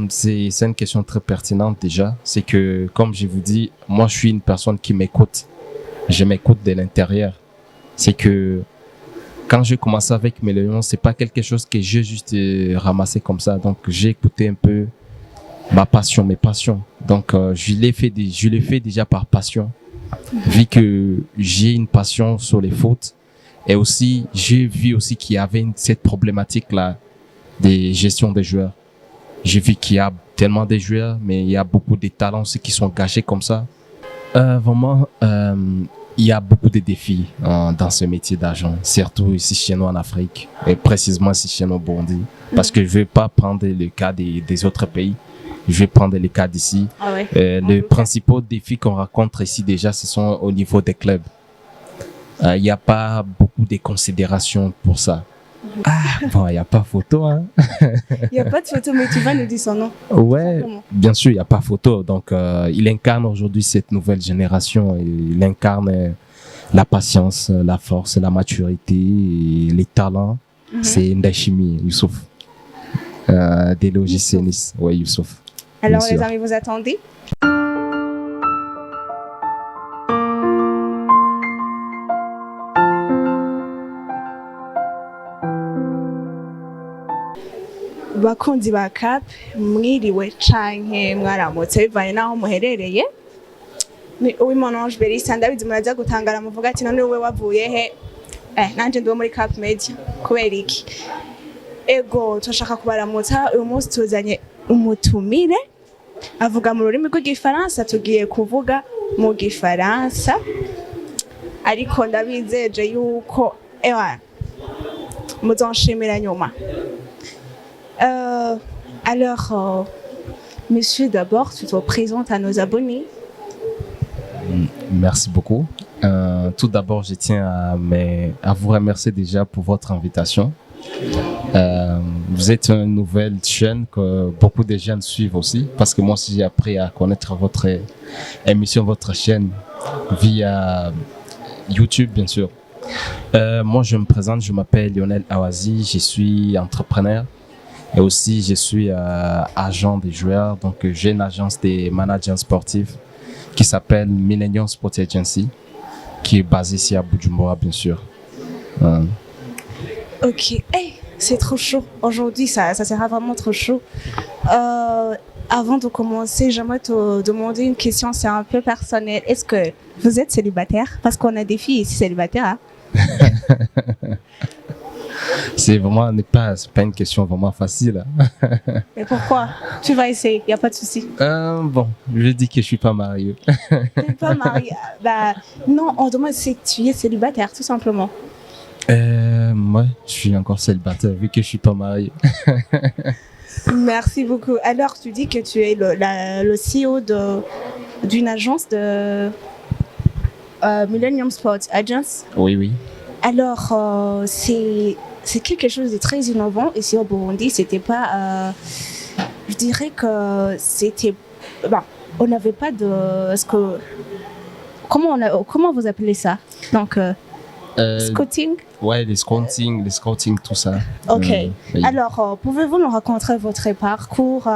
C'est une question très pertinente déjà. C'est que, comme je vous dis, moi je suis une personne qui m'écoute. Je m'écoute de l'intérieur. C'est que quand j'ai commencé avec mes Lions, c'est pas quelque chose que j'ai juste ramassé comme ça. Donc j'ai écouté un peu ma passion, mes passions. Donc je l'ai fait déjà par passion, vu que j'ai une passion sur les fautes. Et aussi, j'ai vu aussi qu'il y avait cette problématique-là des gestions des joueurs. J'ai vu qu'il y a tellement de joueurs, mais il y a beaucoup de talents aussi qui sont gâchés comme ça. Vraiment, il y a beaucoup de défis dans ce métier d'agent, surtout ici chez nous en Afrique, et précisément ici chez nous au Burundi. Parce que je ne vais pas prendre le cas des autres pays, je vais prendre le cas d'ici. Ah ouais. Les principaux défis qu'on rencontre ici déjà, ce sont au niveau des clubs. Il n'y a pas beaucoup de considération pour ça. Ah, bon, il n'y a pas photo, hein. Il n'y a pas de photo, mais tu vas nous dire son nom. Ouais, bien sûr, il n'y a pas photo. Donc, il incarne aujourd'hui cette nouvelle génération. Il incarne la patience, la force, la maturité, et les talents. C'est Ndachimi Youssouf, des logiciels Nice. Ouais, Youssouf. Alors, les amis, vous attendez? bakunzi ba CAP mwiriwe canke mwaramutse bivanye naho muherereye. Ni Uwimana Ange Belisa, ndabizi muraza gutangara muvuga ati none wowe wavuye he? Nanje ndi muri CAP Media. Kubera iki? Ego turashaka kubaramutsa. Uyu munsi tuzanye umutumire avuga mu rurimi rw'igifaransa, tugiye kuvuga mu gifaransa, ariko ndabizeje yuko muzonshimira nyuma. Alors, monsieur, d'abord, tu te présentes à nos abonnés. Merci beaucoup. Tout d'abord, je tiens à vous remercier déjà pour votre invitation. Vous êtes une nouvelle chaîne que beaucoup de jeunes suivent aussi, parce que moi aussi j'ai appris à connaître votre émission, votre chaîne via YouTube, bien sûr. Moi, je me présente, je m'appelle Lionel Awazi, je suis entrepreneur. Et aussi, je suis agent des joueurs, donc j'ai une agence des managers sportifs qui s'appelle Millennium Sport Agency, qui est basée ici à Bujumbura, bien sûr. Ok, hey, c'est trop chaud. Aujourd'hui, ça sera vraiment trop chaud. Avant de commencer, j'aimerais te demander une question, c'est un peu personnel. Est-ce que vous êtes célibataire? Parce qu'on a des filles ici célibataires. Hein? C'est pas une question vraiment facile. Mais pourquoi? Tu vas essayer, il n'y a pas de souci. Bon, je dis que je suis pas marié. T'es pas marié? Bah, non, on demande si tu es célibataire, tout simplement. Moi, je suis encore célibataire vu que je suis pas marié. Merci beaucoup. Alors, tu dis que tu es le CEO d'une agence de Millennium Sport Agency. Oui, oui. Alors, c'est quelque chose de très innovant ici au Burundi. C'était pas, je dirais que c'était, on n'avait pas de, comment vous appelez ça? Donc, scouting. Ouais, les scouting, tout ça. Ok. Oui. Alors, pouvez-vous nous raconter votre parcours?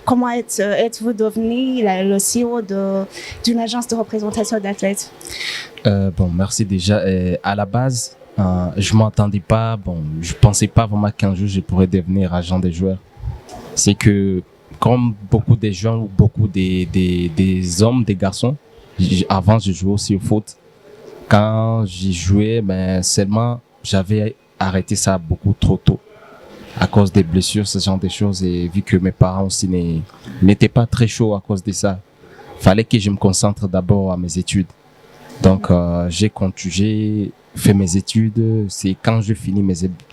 Comment êtes-vous devenu le CEO d'une agence de représentation d'athlètes? Bon, merci déjà. À la base, je m'entendais pas. Bon, je pensais pas vraiment qu'un jour je pourrais devenir agent des joueurs. C'est que, comme beaucoup de gens ou beaucoup des hommes, des garçons, avant je jouais aussi au foot. Quand j'y jouais, seulement j'avais arrêté ça beaucoup trop tôt à cause des blessures, ce genre de choses, et vu que mes parents aussi n'étaient pas très chauds à cause de ça, fallait que je me concentre d'abord à mes études. Donc j'ai fait mes études. C'est quand j'ai fini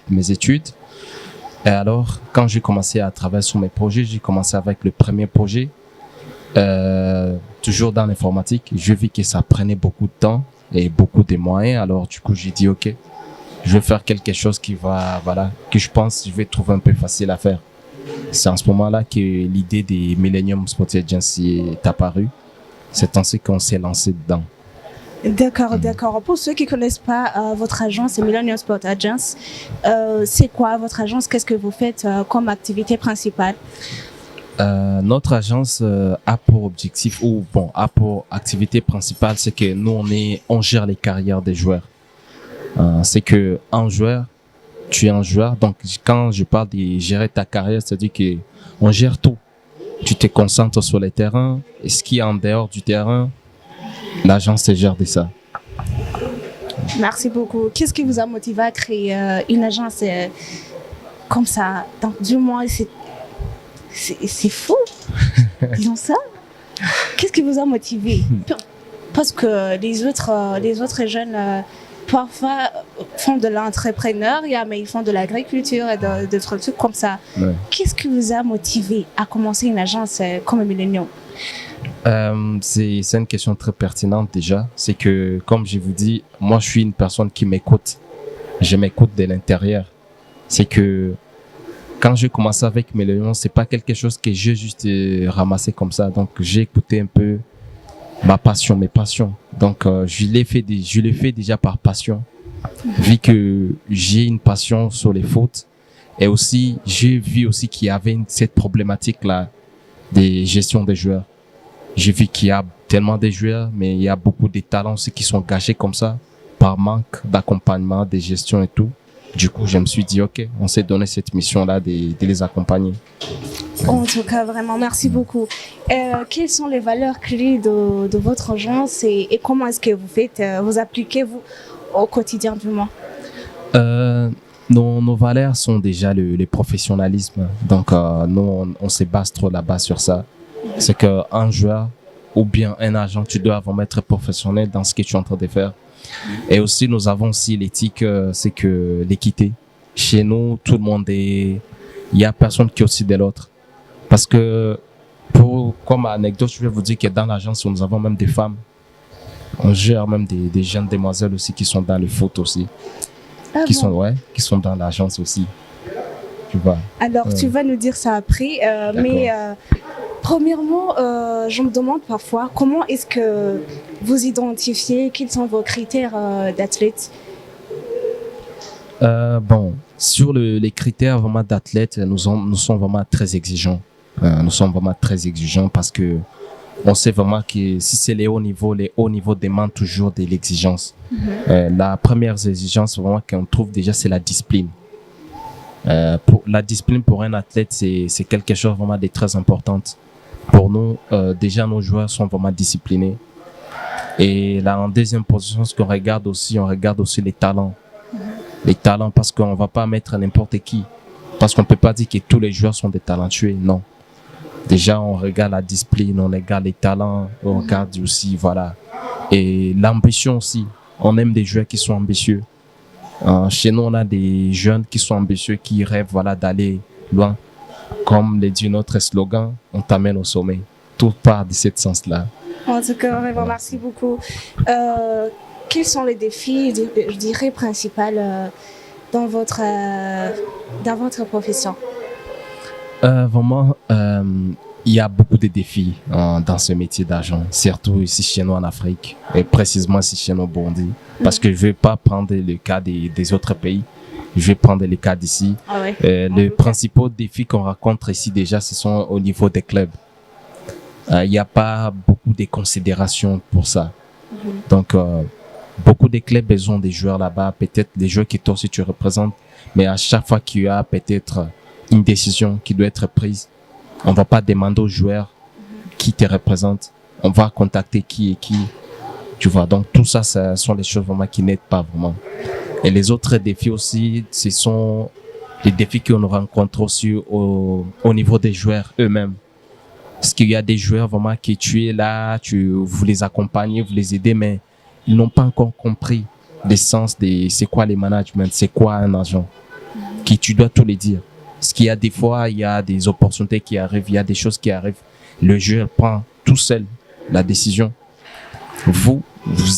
mes études. Et alors, quand j'ai commencé à travailler sur mes projets, j'ai commencé avec le premier projet, toujours dans l'informatique. Je vis que ça prenait beaucoup de temps et beaucoup de moyens. Alors du coup, j'ai dit ok, je vais faire quelque chose que je pense je vais trouver un peu facile à faire. C'est en ce moment-là que l'idée des Millennium Sport Agency est apparue. C'est ainsi qu'on s'est lancé dedans. D'accord, d'accord. Pour ceux qui ne connaissent pas votre agence, c'est Millennium Sport Agency. C'est quoi votre agence? Qu'est-ce que vous faites comme activité principale? Notre agence a pour objectif ou bon a pour activité principale, c'est que nous on gère les carrières des joueurs. C'est que un joueur, tu es un joueur, donc quand je parle de gérer ta carrière, c'est-à-dire que on gère tout. Tu te concentres sur les terrains et ce qui est en dehors du terrain, l'agence se gère de ça. Merci beaucoup. Qu'est-ce qui vous a motivé à créer une agence comme ça? Donc, du moins, c'est fou. Disons ça. Qu'est-ce qui vous a motivé? Parce que les autres jeunes, parfois, font de l'entrepreneuriat, mais ils font de l'agriculture et d'autres trucs comme ça. Ouais. Qu'est-ce qui vous a motivé à commencer une agence comme Millennium? C'est une question très pertinente déjà. C'est que, comme je vous dis, moi je suis une personne qui m'écoute. Je m'écoute de l'intérieur. C'est que quand j'ai commencé avec Millennium, c'est pas quelque chose que j'ai juste ramassé comme ça. Donc j'ai écouté un peu ma passion, mes passions. Donc je l'ai fait déjà par passion. Vu que j'ai une passion sur les fautes et aussi j'ai vu aussi qu'il y avait cette problématique là des gestions des joueurs. J'ai vu qu'il y a tellement de joueurs, mais il y a beaucoup de talents aussi qui sont gâchés comme ça, par manque d'accompagnement, de gestion et tout. Du coup, je me suis dit, OK, on s'est donné cette mission-là de les accompagner. En tout cas, vraiment, merci beaucoup. Quelles sont les valeurs clés de votre agence et comment est-ce que vous appliquez vous au quotidien du moins? Nos valeurs sont déjà le professionnalisme. Donc, nous, on se base trop là-bas sur ça. C'est qu'un joueur ou bien un agent, tu dois vraiment être professionnel dans ce que tu es en train de faire. Et aussi, nous avons aussi l'éthique, c'est que l'équité. Chez nous, tout le monde il y a personne qui est aussi de l'autre. Parce que, comme anecdote, je vais vous dire que dans l'agence, nous avons même des femmes. On gère même des jeunes demoiselles aussi qui sont dans le foot aussi. Ah qui bon? sont dans l'agence aussi. Tu vois. Alors, tu vas nous dire ça après, mais premièrement, je me demande parfois comment est-ce que vous identifiez, quels sont vos critères d'athlète? Bon, sur les critères vraiment d'athlète, nous sommes vraiment très exigeants. Nous sommes vraiment très exigeants parce que on sait vraiment que si c'est les hauts niveaux demandent toujours de l'exigence. La première exigence vraiment qu'on trouve déjà, c'est la discipline. La discipline pour un athlète, c'est quelque chose vraiment de très important. Pour nous, déjà nos joueurs sont vraiment disciplinés. Et là, en deuxième position, ce qu'on regarde aussi, on regarde aussi les talents. Les talents, parce qu'on va pas mettre n'importe qui. Parce qu'on peut pas dire que tous les joueurs sont des talentueux, non. Déjà, on regarde la discipline, on regarde les talents, on regarde aussi, voilà. Et l'ambition aussi. On aime des joueurs qui sont ambitieux. Chez nous, on a des jeunes qui sont ambitieux, qui rêvent, voilà, d'aller loin. Comme le dit notre slogan, on t'amène au sommet. Tout part de ce sens-là. En tout cas, vraiment, merci beaucoup. Quels sont les défis, je dirais, principaux dans votre profession? Vraiment, il y a beaucoup de défis dans ce métier d'agent, surtout ici chez nous en Afrique, et précisément ici chez nous au Burundi. Parce que je ne vais pas prendre le cas des autres pays, je vais prendre le cas d'ici. Ah ouais. Les principaux défis qu'on rencontre ici déjà, ce sont au niveau des clubs. Il n'y a pas beaucoup de considération pour ça. Donc, beaucoup de clubs, ils ont des joueurs là-bas, peut-être des joueurs que toi aussi tu représentes, mais à chaque fois qu'il y a peut-être une décision qui doit être prise, on va pas demander aux joueurs qui te représentent, on va contacter qui et qui, tu vois. Donc tout ça, ce sont les choses vraiment qui n'aident pas vraiment. Et les autres défis aussi, ce sont les défis qu'on rencontre aussi au niveau des joueurs eux-mêmes. Parce qu'il y a des joueurs vraiment qui tu es là, vous les accompagnez, vous les aidez, mais ils n'ont pas encore compris l'essence de c'est quoi les managements, c'est quoi un agent, qui tu dois tout les dire. Parce qu'il y a des fois, il y a des opportunités qui arrivent, il y a des choses qui arrivent. Le joueur prend tout seul la décision. Vous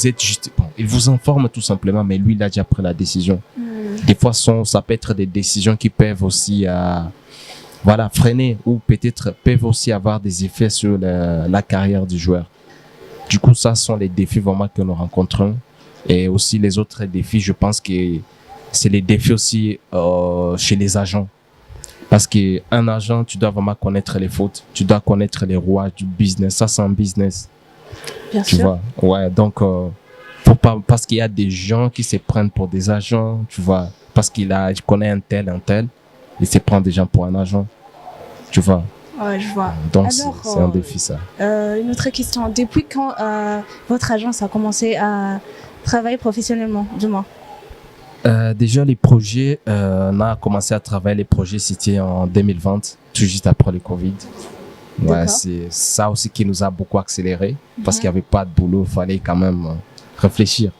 êtes juste, bon, il vous informe tout simplement, mais lui, il a déjà pris la décision. Des fois, ça peut être des décisions qui peuvent aussi, voilà, freiner ou peut-être peuvent aussi avoir des effets sur la carrière du joueur. Du coup, ça sont les défis vraiment que nous rencontrons. Et aussi les autres défis, je pense que c'est les défis aussi chez les agents. Parce qu'un agent, tu dois vraiment connaître les fautes, tu dois connaître les rouages du business. Ça, c'est un business. Bien Tu sûr. vois, ouais, donc, faut pas, parce qu'il y a des gens qui se prennent pour des agents, tu vois, parce je connais un tel, il se prend des gens pour un agent, tu vois. Ouais, je vois. Donc, Alors, c'est un défi, ça. Une autre question. Depuis quand votre agence a commencé à travailler professionnellement, du moins? Déjà, les projets, on a commencé à travailler les projets, c'était en 2020, tout juste après le Covid. Ouais, D'accord. c'est ça aussi qui nous a beaucoup accéléré, parce qu'il n'y avait pas de boulot, il fallait quand même réfléchir.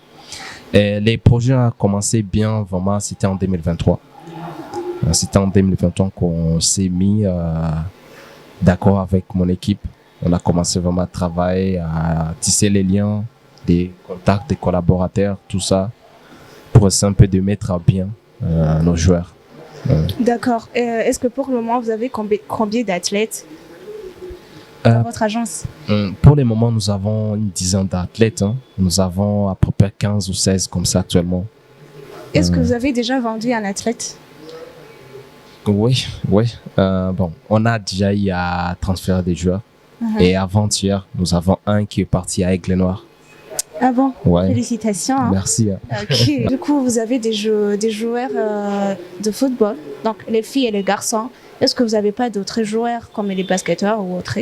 Et les projets ont commencé bien, vraiment, c'était en 2023. C'était en 2023 qu'on s'est mis d'accord avec mon équipe. On a commencé vraiment à travailler, à tisser les liens, des contacts, des collaborateurs, tout ça, pour essayer un peu de mettre à bien nos joueurs. D'accord. Est-ce que pour le moment, vous avez combien d'athlètes dans votre agence? Pour le moment, nous avons une dizaine d'athlètes. Hein. Nous avons à peu près 15 ou 16 comme ça actuellement. Est-ce que vous avez déjà vendu un athlète? Oui, oui. Bon, on a déjà eu à transférer des joueurs. Et avant-hier, nous avons un qui est parti à Aigle-Noir. Ah bon? Ouais. Félicitations. Hein. Merci. Ok. Du coup, vous avez des joueurs de football, donc les filles et les garçons. Est-ce que vous n'avez pas d'autres joueurs comme les basketteurs ou autres?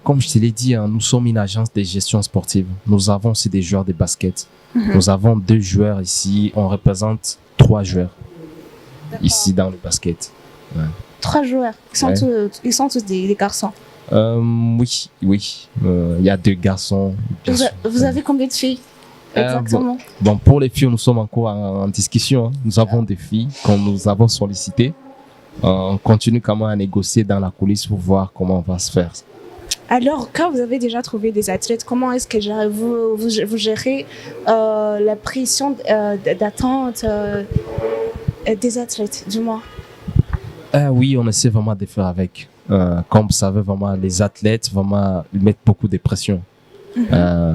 Comme je te l'ai dit, hein, nous sommes une agence de gestion sportive. Nous avons aussi des joueurs de basket. Nous avons 2 joueurs ici. On représente 3 joueurs ici dans le basket. Ouais. 3 joueurs. Ils sont tous des garçons. Oui, oui. Il y a 2 garçons. Vous avez combien de filles exactement? Bon, pour les filles, nous sommes encore en discussion. Hein. Nous avons des filles qu'on nous avons sollicitées. On continue quand même à négocier dans la coulisse pour voir comment on va se faire. Alors, quand vous avez déjà trouvé des athlètes, comment est-ce que vous gérez la pression d'attente des athlètes, du moins? Oui, on essaie vraiment de faire avec. Comme vous savez, vraiment, les athlètes, vraiment, ils mettent beaucoup de pression.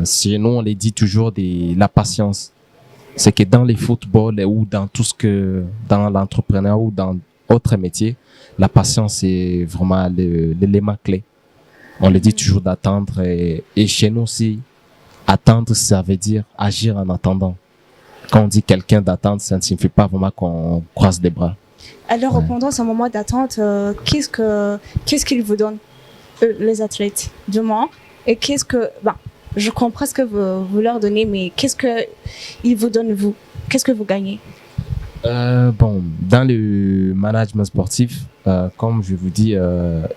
Chez nous, on les dit toujours la patience. C'est que dans les footballs ou dans tout dans l'entrepreneuriat ou dans autres métiers, la patience est vraiment l'élément clé. On le dit toujours d'attendre et chez nous aussi, attendre, ça veut dire agir en attendant. Quand on dit quelqu'un d'attendre, ça ne signifie pas vraiment qu'on croise les bras. Alors, pendant ce moment d'attente, qu'est-ce qu'ils vous donnent, les athlètes, du moins? Et je comprends ce que vous leur donnez, mais qu'est-ce qu'ils vous donnent, vous? Qu'est-ce que vous gagnez? Bon, dans le management sportif, comme je vous dis,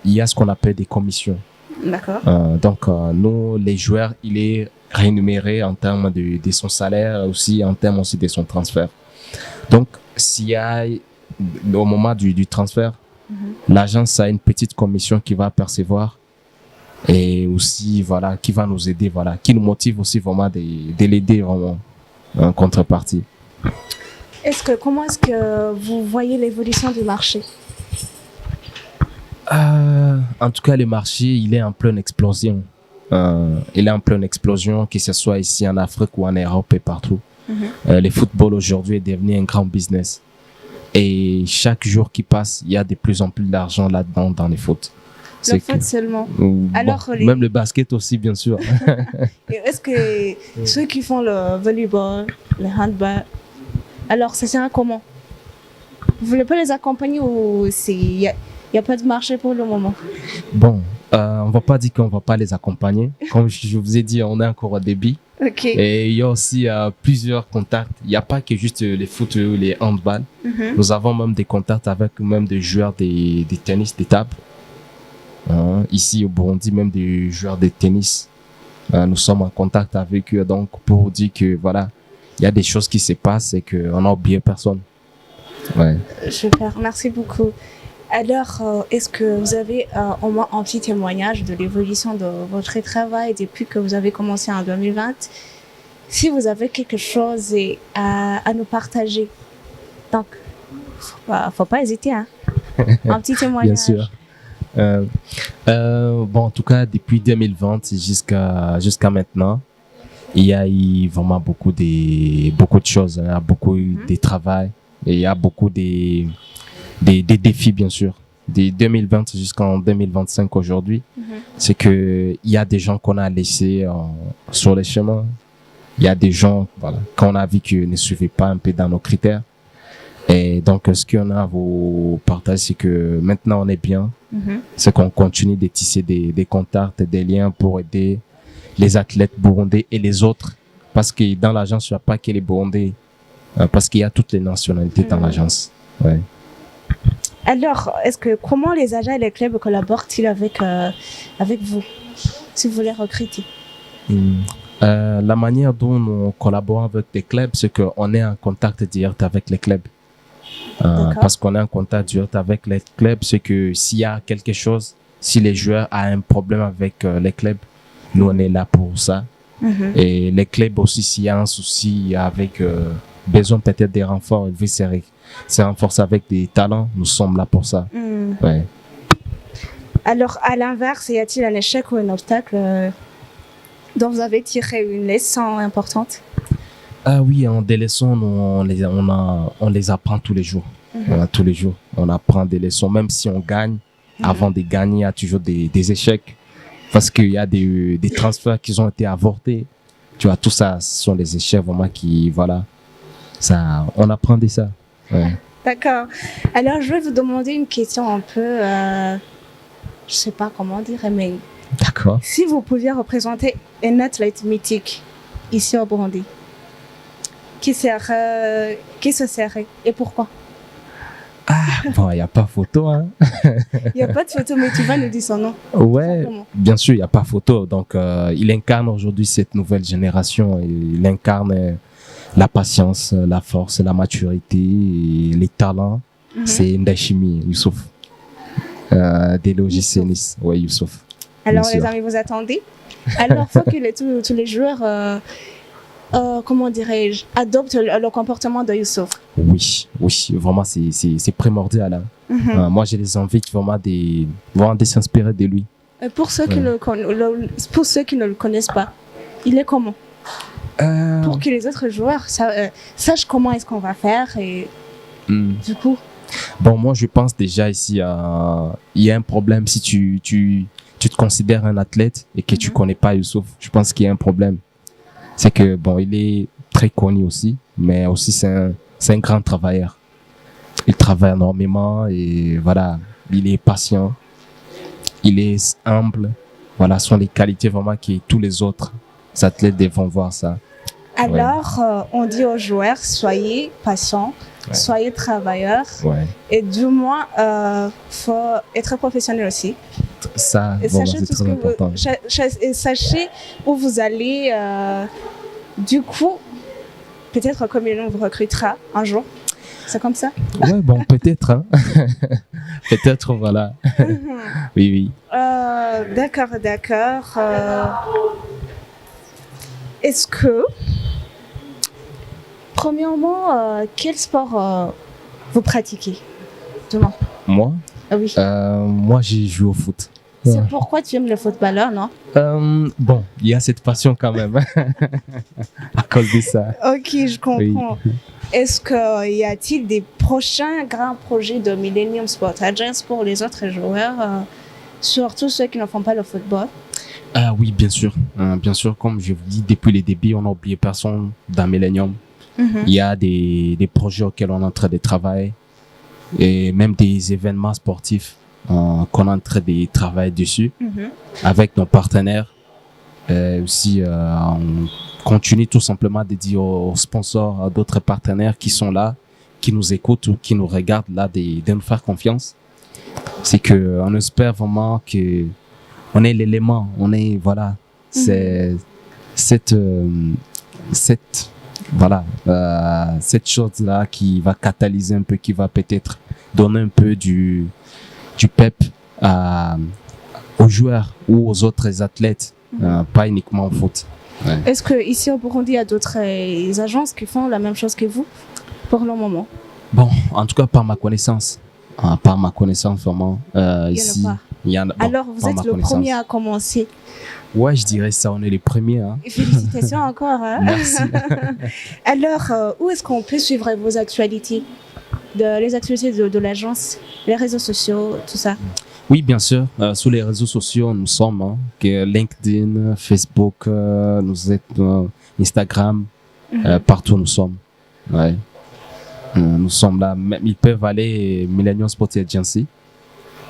il y a ce qu'on appelle des commissions. D'accord. Donc, nous, les joueurs, il est rémunéré en termes de son salaire, aussi en termes aussi de son transfert. Donc, s'il y a, au moment du transfert, l'agence a une petite commission qui va percevoir et aussi, voilà, qui va nous aider, voilà, qui nous motive aussi vraiment de l'aider vraiment en contrepartie. Comment est-ce que vous voyez l'évolution du marché? En tout cas, le marché, il est en pleine explosion. Il est en pleine explosion, que ce soit ici en Afrique ou en Europe et partout. Le football aujourd'hui est devenu un grand business. Et chaque jour qui passe, il y a de plus en plus d'argent là-dedans dans les foot. Le foot seulement. Alors, même le basket aussi, bien sûr. Est-ce que ceux qui font le volleyball, le handball, alors ça sert à comment? Vous voulez pas les accompagner ou il n'y a pas de marché pour le moment? Bon, on ne va pas dire qu'on ne va pas les accompagner. Comme je vous ai dit, on est encore au début. Okay. Et il y a aussi plusieurs contacts. Il n'y a pas que juste les foot ou les handball. Nous avons même des contacts avec même des joueurs de tennis de table. Ici au Burundi, même des joueurs de tennis. Nous sommes en contact avec eux. Donc, pour dire que voilà, il y a des choses qui se passent et qu'on n'a oublié personne. Ouais. Super, merci beaucoup. Alors, est-ce que vous avez au moins un petit témoignage de l'évolution de votre travail depuis que vous avez commencé en 2020? Si vous avez quelque chose à nous partager, donc, faut pas hésiter, hein. Un petit témoignage. Bien sûr. Bon, en tout cas, depuis 2020 jusqu'à maintenant, il y a eu vraiment beaucoup de choses. Il y a beaucoup de travail et il y a beaucoup de des défis, bien sûr. De 2020 jusqu'en 2025 aujourd'hui, c'est que il y a des gens qu'on a laissés sur les chemins. Il y a des gens, voilà, qu'on a vu qu'ils ne suivaient pas un peu dans nos critères. Et donc, ce qu'on a à vous partager, c'est que maintenant on est bien. C'est qu'on continue de tisser des contacts, des liens pour aider les athlètes burundais et les autres. Parce que dans l'agence, il n'y a pas que les Burundais. Parce qu'il y a toutes les nationalités dans l'agence. Ouais. Alors, comment les agents et les clubs collaborent-ils avec vous, si vous les recrutez? La manière dont nous collaborons avec les clubs, c'est qu'on est en contact direct avec les clubs. Parce qu'on est en contact direct avec les clubs, c'est que s'il y a quelque chose, si les joueurs ont un problème avec les clubs, nous on est là pour ça. Et les clubs aussi, s'il y a un souci avec besoin peut-être des renforts, ils veulent se renforcer avec des talents, nous sommes là pour ça. Ouais. Alors, à l'inverse, y a-t-il un échec ou un obstacle dont vous avez tiré une leçon importante? Ah oui, des leçons, on les apprend tous les jours. Tous les jours, on apprend des leçons, même si on gagne. Avant de gagner, il y a toujours des échecs. Parce qu'il y a des transferts qui ont été avortés. Tu vois, tout ça, ce sont des échecs vraiment qui, voilà, ça, on apprend de ça. Ouais. D'accord. Alors, je vais vous demander une question un peu, je sais pas comment dire, mais d'accord. Si vous pouviez représenter un athlète mythique ici au Burundi, qui ce serait et pourquoi? Bon, il n'y a pas photo, hein. Il n'y a pas de photo, mais tu vas nous dire son nom. Ouais, bien sûr, il n'y a pas photo. Donc, il incarne aujourd'hui cette nouvelle génération. Il incarne la patience, la force, la maturité, les talents. C'est Ndashimi Youssouf. Des logiciels Nice. Ouais, Youssouf. Alors, les amis, vous attendez? Alors, il faut que tous les joueurs... comment dirais-je, adopte le comportement de Youssouf. Oui, vraiment c'est primordial. Hein. Moi j'ai les envies vraiment de s'inspirer de lui. Et pour ceux qui ne le connaissent pas, il est comment? Pour que les autres joueurs sachent comment est-ce qu'on va faire et du coup. Bon, moi je pense déjà ici il y a un problème si tu te considères un athlète et que tu connais pas Youssouf. Je pense qu'il y a un problème. C'est que bon, il est très connu aussi, mais aussi c'est un grand travailleur. Il travaille énormément et voilà, il est patient, il est humble. Voilà, ce sont les qualités vraiment que tous les autres athlètes devront voir ça. Alors, on dit aux joueurs, soyez patients, soyez travailleurs et du moins, faut être professionnel aussi. Ça, bon, c'est très important. Sachez où vous allez. Du coup, peut-être comme il vous recrutera un jour. C'est comme ça? Ouais, bon, peut-être. Hein. Peut-être, voilà. Oui. D'accord. Est-ce que, premièrement, quel sport vous pratiquez demain? Moi? Oui. Moi, j'ai joué au foot. C'est pourquoi tu aimes le footballeur, non? Bon, il y a cette passion quand même. À cause de ça. Ok, je comprends. Oui. Est-ce qu'il y a-t-il des prochains grands projets de Millennium Sport Agence pour les autres joueurs, surtout ceux qui ne font pas le football? Oui, bien sûr. Bien sûr, comme je vous dis, depuis les débuts, on n'a oublié personne dans Millennium. Il y a des projets auxquels on est en train de travailler et même des événements sportifs qu'on est en train de travailler dessus avec nos partenaires. Aussi, on continue tout simplement de dire aux sponsors, à d'autres partenaires qui sont là, qui nous écoutent ou qui nous regardent là, de nous faire confiance. C'est que on espère vraiment que on est l'élément, on est voilà, c'est cette chose là qui va catalyser un peu, qui va peut-être donner un peu du pep aux joueurs ou aux autres athlètes, pas uniquement au foot. Ouais. Est-ce qu'ici au Burundi, il y a d'autres agences qui font la même chose que vous pour le moment? Bon, en tout cas, par ma connaissance. Par ma connaissance, vraiment. Ici, il y en a pas. Alors, vous êtes le premier à commencer? Ouais, je dirais ça, on est les premiers. Hein. Félicitations encore. Hein. Merci. Alors, où est-ce qu'on peut suivre vos actualités? les activités de l'agence, les réseaux sociaux, tout ça? Oui, bien sûr. Sur les réseaux sociaux, nous sommes que LinkedIn, Facebook, Instagram, partout nous sommes. Ouais. Nous sommes là. Même, ils peuvent aller Millennium Sport Agency.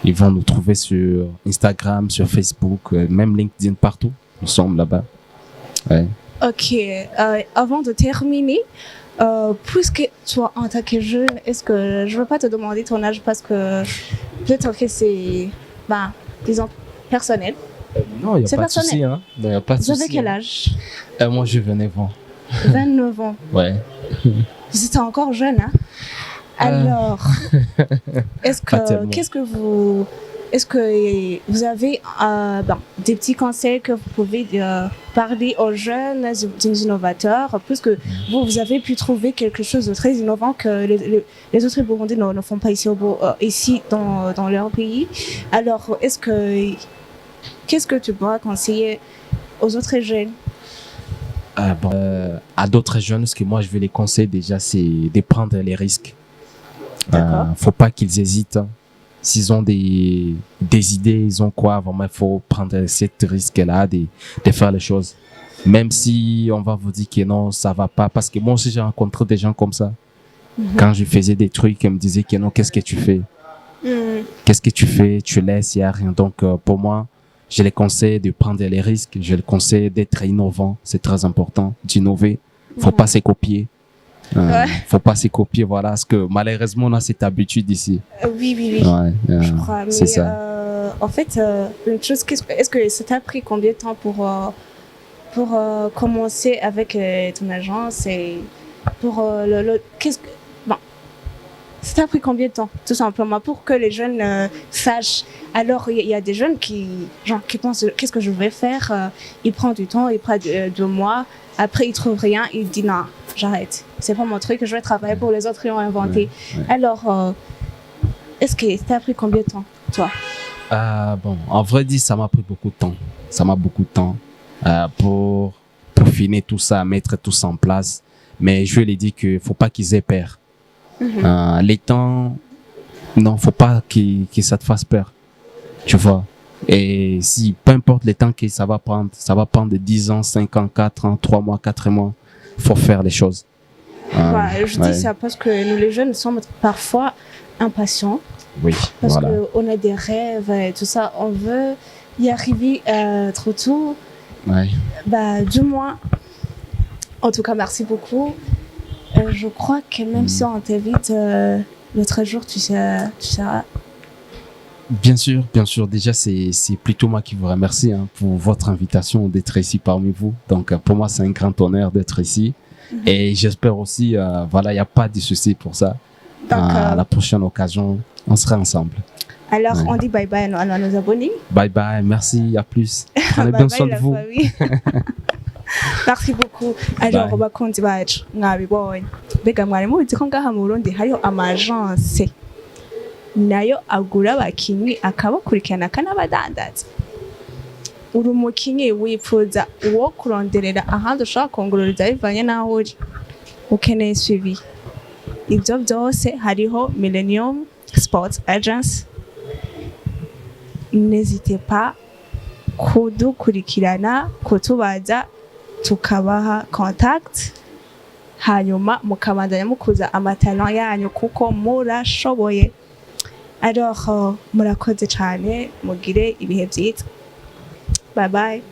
Ils vont nous trouver sur Instagram, sur Facebook, même LinkedIn, partout. Nous sommes là-bas. Ouais. Ok. Avant de terminer, puisque toi, en tant que jeune, est-ce que je veux pas te demander ton âge parce que peut-être que c'est, disons, personnel. Non, il n'y a C'est pas de souci. personnel. Hein. Non, y a pas de Vous avez souci, quel hein. âge? Moi, je venais voir. 29 ans. Ouais. Vous êtes encore jeune, hein? Alors, Pas tellement. est-ce que vous avez des petits conseils que vous pouvez parler aux jeunes, des innovateurs, puisque vous avez pu trouver quelque chose de très innovant que les autres Burundais ne font pas ici dans leur pays. Alors, qu'est-ce que tu pourras conseiller aux autres jeunes? À d'autres jeunes, ce que moi je vais les conseiller déjà, c'est de prendre les risques. D'accord. Faut pas qu'ils hésitent. Hein. S'ils ont des idées, ils ont quoi, vraiment, il faut prendre ce risque-là de faire les choses. Même si on va vous dire que non, ça va pas. Parce que moi aussi, j'ai rencontré des gens comme ça. Quand je faisais des trucs, ils me disaient que non, qu'est-ce que tu fais? Qu'est-ce que tu fais? Tu laisses, il n'y a rien. Donc, pour moi, je les conseille de prendre les risques. Je les conseille d'être innovant. C'est très important d'innover. Faut pas se copier. Faut pas se copier, voilà, parce que malheureusement on a cette habitude ici. Oui. Ouais, Je crois. c'est Mais ça. en fait, une chose, est-ce que ça t'a pris combien de temps pour commencer avec ton agence et pour ça t'a pris combien de temps, tout simplement, pour que les jeunes sachent. Alors, il y a des jeunes qui pensent, qu'est-ce que je vais faire? Il prend du temps, il prend 2 mois. Après, il trouve rien, il dit non, j'arrête. C'est pas mon truc, je vais travailler pour les autres qui ont inventé. Ouais. Alors, est-ce que ça t'a pris combien de temps, toi? En vrai dit, ça m'a pris beaucoup de temps. Ça m'a beaucoup de temps pour finir tout ça, mettre tout ça en place. Mais je lui ai dit qu'il faut pas qu'ils aient peur. Les temps, non, faut pas que ça te fasse peur. Tu vois. Et si, peu importe les temps que ça va prendre 10 ans, 5 ans, 4 ans, 3 mois, 4 mois, faut faire les choses. Je dis ça parce que nous, les jeunes, sommes parfois impatients. Oui, parce voilà. qu'on a des rêves et tout ça. On veut y arriver trop tôt. Ouais. Du moins, en tout cas, merci beaucoup. Je crois que même si on t'invite l'autre jour, tu seras. Bien sûr. Déjà, c'est plutôt moi qui vous remercie pour votre invitation d'être ici parmi vous. Donc, pour moi, c'est un grand honneur d'être ici. Et j'espère aussi, il n'y a pas de souci pour ça. À la prochaine occasion, on sera ensemble. Alors, on dit bye bye à nos abonnés. Bye bye, merci, à plus. Prenez bien soin de vous. Merci beaucoup. Alors, bakunzi bacu mwabibonye. Mbega mwari muzi ko ngaha mu Burundi hariho amagence nayo agura abakinyi akabakurikirana akanabadandaza. Uri umukinyi wipfuza uwo kuronderera ahandi ushaka kongororeza bivanye n'aho uri, ukeneye suivi. Ibyo byose hariho Millennium Sports Agency. N'hésitez pas kudukurikirana, kutubaza, tukabaha contact, hanyuma mukabandanya mukuza amatalent yanyu kuko murashoboye. Alors, murakoze cyane, mugire ibihe byiza. Bye bye.